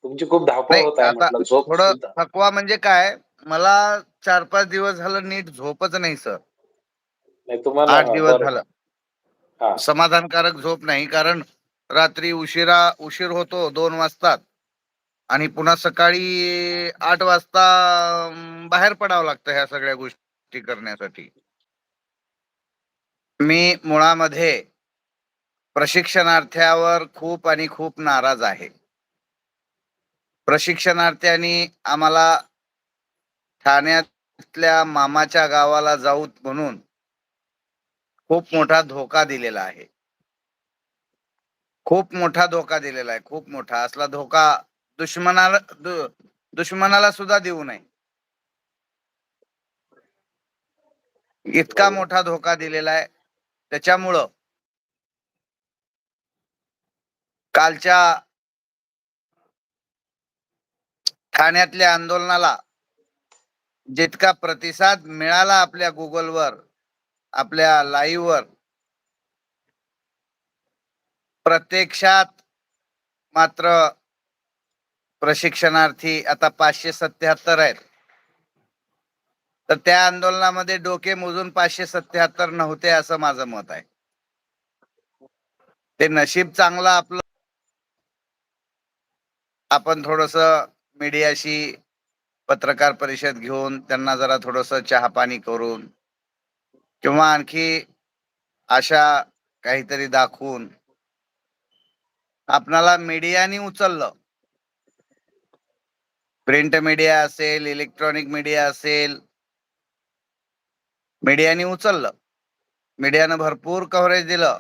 तुमची खूप धावपळ नाही, होत आहे आता म्हटलं, झोप थोडं सुद्धा. थकवा म्हणजे काय, मला 4-5 दिवस झालं नीट झोपच नाही सर. नाही तुम्हाला 8 दिवस बरं, झालं. हां. समाधानकारक झोप नाही, कारण रात्री उशीर होतो 2 वाजतात आणि पुन्हा सकाळी 8 वाजता बाहेर पडावं लागतं ह्या सगळ्या गोष्टी करण्यासाठी. मी मुळामध्ये प्रशिक्षणार्थ्यावर खूप आणि खूप नाराज आहे. प्रशिक्षणार्थ्यांनी आम्हाला ठाण्यातल्या मामाच्या गावाला जाऊ म्हणून खूप मोठा धोका दिलेला आहे. खूप मोठा धोका दिलेला आहे. खूप मोठा असला धोका दुश्मनाला दुश्मनाला सुद्धा देऊ नये. इतका मोठा धोका दिलेला आहे. त्याच्यामुळं कालच्या ठाण्यातल्या आंदोलनाला जितका प्रतिसाद मिळाला आपल्या गुगलवर, आपल्या लाईव्हवर, प्रत्यक्षात मात्र प्रशिक्षणार्थी आता 577 आहेत. तर त्या आंदोलनामध्ये डोके मोजून 577 नव्हते असं माझं मत आहे. ते नशीब चांगलं आपलं, आपण थोडस मीडियाशी पत्रकार परिषद घेऊन त्यांना जरा थोडस चहा पाणी करून किंवा आणखी अशा काहीतरी दाखवून आपणाला मीडियाने उचललं. प्रिंट मीडिया असेल, इलेक्ट्रॉनिक मीडिया असेल, मीडियाने उचललं. मीडियानं भरपूर कव्हरेज दिलं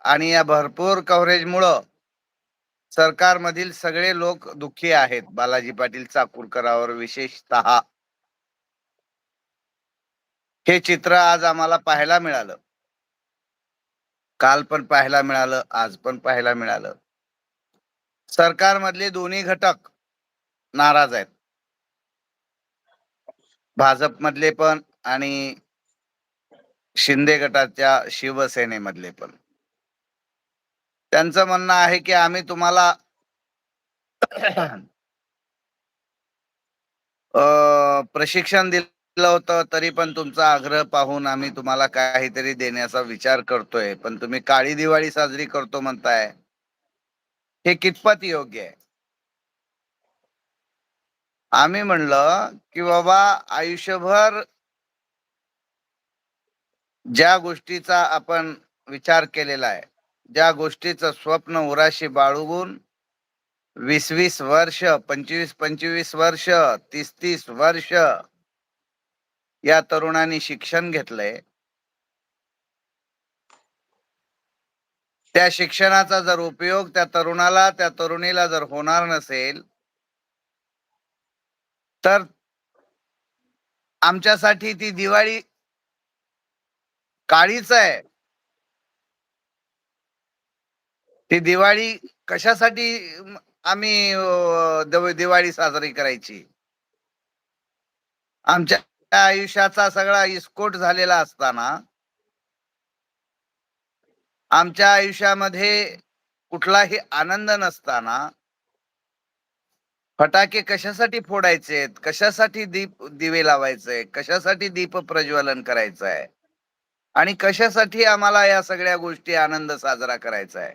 आणि या भरपूर कव्हरेजमुळं सरकारमधील सगळे लोक दुःखी आहेत. बालाजी पाटील चाकूरकरांवर विशेषतः हे चित्र आज आम्हाला पाहायला मिळालं. काल पण पाहायला मिळालं, आज पण पाहायला मिळालं. सरकारमधले दोन्ही घटक नाराज आहेत. भाजपमधले पण आणि शिंदे गटाच्या शिवसेनेमधले पण. त्यांचं म्हणणं आहे की आम्ही तुम्हाला प्रशिक्षण दिलं होतं, तरी पण तुमचा आग्रह पाहून आम्ही तुम्हाला काहीतरी देण्याचा विचार करतोय, पण तुम्ही काळी दिवाळी साजरी करतो म्हणताय. हे कितपत योग्य आहे? आम्ही म्हणलं की बाबा, आयुष्यभर ज्या गोष्टीचा आपण विचार केलेला आहे, ज्या गोष्टीचं स्वप्न उराशी बाळगून 20-20 वर्ष, 25-25 वर्ष, 30-30 वर्ष या तरुणांनी शिक्षण घेतलंय, त्या शिक्षणाचा जर उपयोग त्या तरुणाला, त्या तरुणीला जर होणार नसेल, तर आमच्यासाठी ती दिवाळी काळीच आहे. ती दिवाळी कशासाठी आम्ही दिवाळी साजरी करायची? आमच्या आयुष्याचा सगळा इस्कोट झालेला असताना, आमच्या आयुष्यामध्ये कुठलाही आनंद नसताना, फटाके कशासाठी फोडायचे, कशासाठी दिवे लावायचे, कशासाठी दीप प्रज्वलन करायचं आहे आणि कशासाठी आम्हाला या सगळ्या गोष्टी आनंद साजरा करायचा आहे?